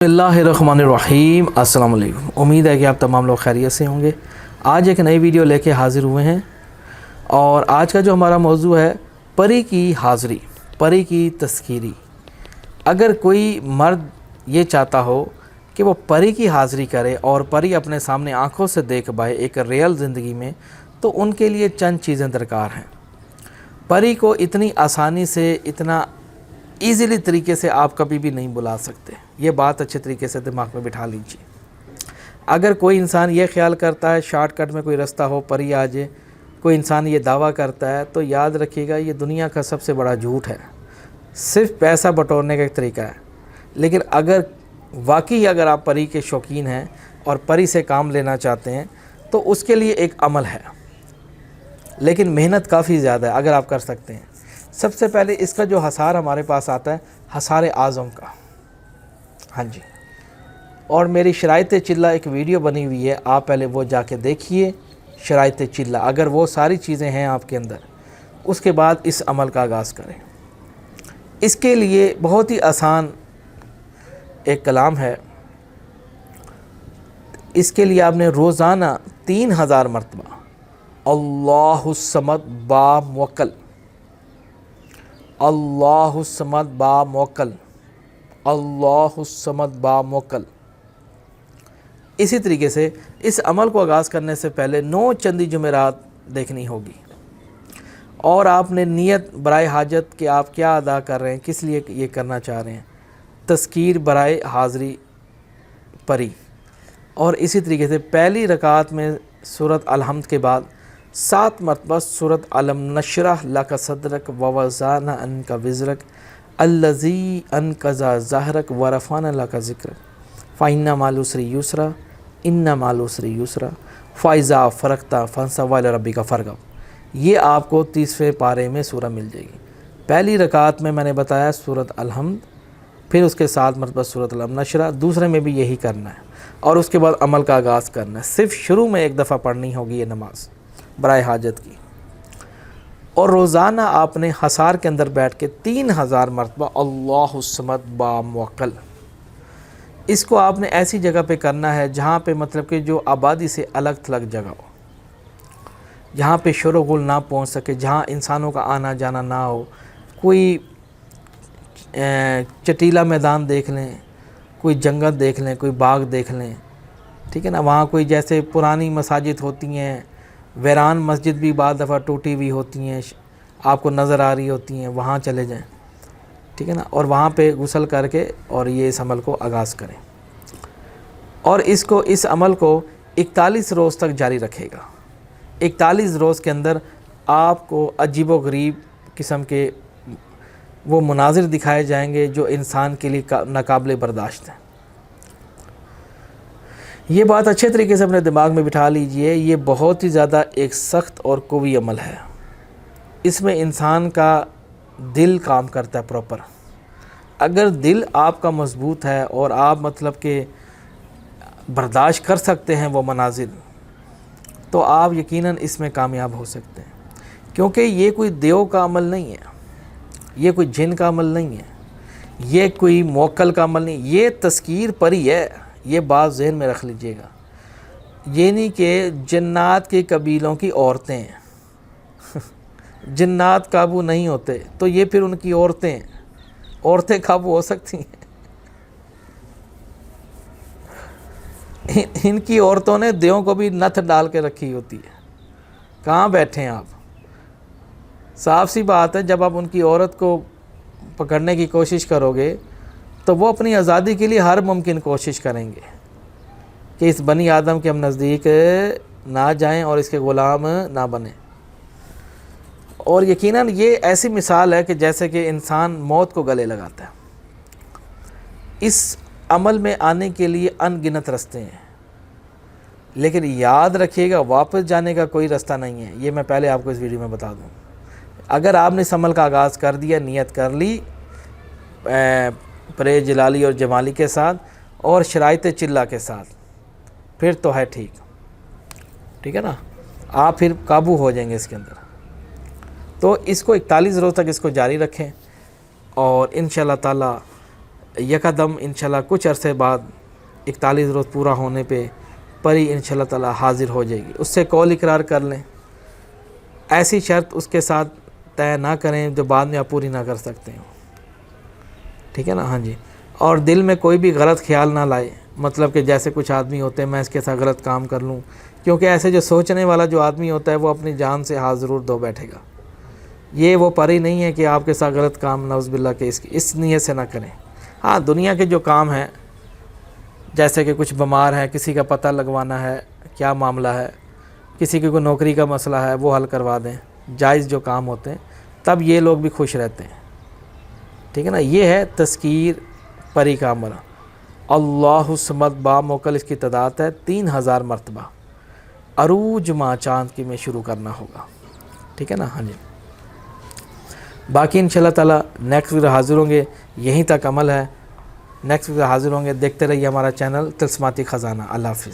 बिस्मिल्लाहिर्रहमानिर्रहीम। अस्सलाम वालेकुम। उम्मीद है कि आप तमाम लोग खैरियत से होंगे। आज एक नई वीडियो लेके हाज़िर हुए हैं और आज का जो हमारा मौजू है परी की हाज़िरी, परी की तस्कीरी। अगर कोई मर्द ये चाहता हो कि वो परी की हाज़िरी करे और परी अपने सामने आँखों से देख पाए एक रियल ज़िंदगी में, तो उनके लिए चंद चीज़ें दरकार हैं। परी को इतनी आसानी से, इतना ईज़िली तरीके से आप कभी भी नहीं बुला सकते। ये बात अच्छे तरीके से दिमाग में बिठा लीजिए। अगर कोई इंसान ये ख्याल करता है शॉर्टकट में कोई रास्ता हो परी आ जाए, कोई इंसान ये दावा करता है, तो याद रखिएगा ये दुनिया का सबसे बड़ा झूठ है। सिर्फ पैसा बटोरने का एक तरीका है। लेकिन अगर आप परी के शौकीन हैं और परी से काम लेना चाहते हैं तो उसके लिए एक अमल है, लेकिन मेहनत काफ़ी ज़्यादा है। अगर आप कर सकते हैं, सबसे पहले इसका जो हसार हमारे पास आता है, हसार आज़म का। हाँ जी, और मेरी शराइत चिल्ला एक वीडियो बनी हुई है, आप पहले वो जाके देखिए। शराइत चिल्ला, अगर वो सारी चीज़ें हैं आपके अंदर, उसके बाद इस अमल का आगाज़ करें। इसके लिए बहुत ही आसान एक कलाम है। इसके लिए आपने रोज़ाना 3000 मरतबा अल्लाहुस्समद बा मुवक्कल, अल्लाहुस्समद बा मुवक्कल, अल्लाहुस्समद बा मुवक्कल। इसी तरीके से इस अमल को आगाज़ करने से पहले 9 चंदी जुमेरात देखनी होगी और आपने नियत बराए हाजत कि आप क्या अदा कर रहे हैं, किस लिए ये करना चाह रहे हैं, तस्कीर बराए हाज़िरी परी। और इसी तरीके से पहली रकात में सूरत अलहम्द के बाद 7 मरतबा सूरत अलम नशरह लक सदरक व वज़ाना अन्का विज़रक अल्लज़ी अनक़ज़ा ज़हरक व रफ़अना लक ज़िक्रक फ़इन्ना मअल उसरि युसरा इन्ना मअल उसरि युसरा फ़इज़ा फ़रग़ता फ़ंसब इला रब्बिका फ़रग़ब। ये आपको 30वें पारे में सूरह मिल जाएगी। पहली रकात में मैंने बताया सूरत अलहम्द, फिर उसके 7 मरतबा सूरत अलम नशरह, दूसरे में भी यही करना है और उसके बाद अमल का आगाज़ करना है। सिर्फ़ शुरू में एक दफ़ा पढ़नी होगी ये नमाज़ बराए हाजत की। और रोज़ाना आपने हसार के अंदर बैठ के 3000 मरतबा अल्लाहुस्समद बा मुवक्कल। इसको आपने ऐसी जगह पे करना है जहाँ पे मतलब कि जो आबादी से अलग थलग जगह हो, जहाँ पे शोर गुल ना पहुँच सके, जहाँ इंसानों का आना जाना ना हो। कोई चटीला मैदान देख लें, कोई जंगल देख लें, कोई बाग देख लें, ठीक है ना। वहाँ कोई जैसे पुरानी मसाजिद होती हैं, वैरान मस्जिद भी बाद दफ़ा टूटी हुई होती हैं, आपको नज़र आ रही होती हैं, वहाँ चले जाएं, ठीक है ना। और वहाँ पे गुस्ल करके और ये इस अमल को आगाज़ करें और इस अमल को 41 रोज़ तक जारी रखेगा। 41 रोज़ के अंदर आपको अजीब व गरीब किस्म के वो मुनाजिर दिखाए जाएंगे जो इंसान के लिए नाकाबिले बर्दाश्त हैं। ये बात अच्छे तरीके से अपने दिमाग में बिठा लीजिए। ये बहुत ही ज़्यादा एक सख्त और कवी अमल है। इसमें इंसान का दिल काम करता है प्रॉपर। अगर दिल आपका मजबूत है और आप मतलब कि बर्दाश्त कर सकते हैं वो मनाजिर, तो आप यकीनन इसमें कामयाब हो सकते हैं। क्योंकि ये कोई देव का अमल नहीं है, ये कोई जिन का अमल नहीं है, ये कोई मुवक्कल का अमल नहीं, ये तस्कीर परी है। ये बात ज़हन में रख लीजिएगा। ये नहीं कि जन्नात के कबीलों की औरतें हैं जन्नात काबू नहीं होते तो ये फिर उनकी औरतें काबू हो सकती हैं। इनकी औरतों ने देवों को भी नथ डाल के रखी होती है। कहाँ बैठे हैं आप? साफ सी बात है, जब आप उनकी औरत को पकड़ने की कोशिश करोगे तो वो अपनी आज़ादी के लिए हर मुमकिन कोशिश करेंगे कि इस बनी आदम के हम नज़दीक ना जाएं और इसके ग़ुलाम ना बने। और यकीनन ये ऐसी मिसाल है कि जैसे कि इंसान मौत को गले लगाता है। इस अमल में आने के लिए अनगिनत रास्ते हैं, लेकिन याद रखिएगा वापस जाने का कोई रास्ता नहीं है। ये मैं पहले आपको इस वीडियो में बता दूँ। अगर आपने इस अमल का आगाज़ कर दिया, नियत कर ली परे जलाली और जमाली के साथ और शराइत चिल्ला के साथ, फिर तो है ठीक है ना। आप फिर काबू हो जाएंगे इसके अंदर। तो इसको 41 रोज़ तक इसको जारी रखें और इंशाअल्लाह ताला यकदम इंशाल्लाह कुछ अरसे बाद 41 रोज़ पूरा होने पे परी इंशाल्लाह ताला हाज़िर हो जाएगी। उससे कौल इकरार कर लें, ऐसी शर्त उसके साथ तय ना करें जो बाद में आप पूरी ना कर सकते हो, ठीक है ना। हाँ जी। और दिल में कोई भी गलत ख्याल ना लाए, मतलब कि जैसे कुछ आदमी होते हैं मैं इसके साथ गलत काम कर लूँ, क्योंकि ऐसे जो सोचने वाला जो आदमी होता है वो अपनी जान से हाथ ज़रूर धो बैठेगा। ये वो परी नहीं है कि आपके साथ गलत काम नौज़ुबिल्लाह के इस नीयत से ना करें। हाँ, दुनिया के जो काम हैं, जैसे कि कुछ बीमार है, किसी का पता लगवाना है, क्या मामला है, किसी की कोई नौकरी का मसला है, वो हल करवा दें, जायज़ जो काम होते हैं, तब ये लोग भी खुश रहते हैं, ठीक है ना। ये है तज़कीर परी का अमल। अल्लाहु समद बा मोकल इसकी तादाद है 3000 मरतबा। अरूज माह चाँद की में शुरू करना होगा, ठीक है ना। हाँ जी। बाकी इंशाल्लाह ताला नेक्स्ट वीडियो हाज़िर होंगे, यहीं तक अमल है। नेक्स्ट वीडियो हाज़िर होंगे, देखते रहिए हमारा चैनल तिलस्माती ख़ज़ाना। अल्लाह हाफ़िज़।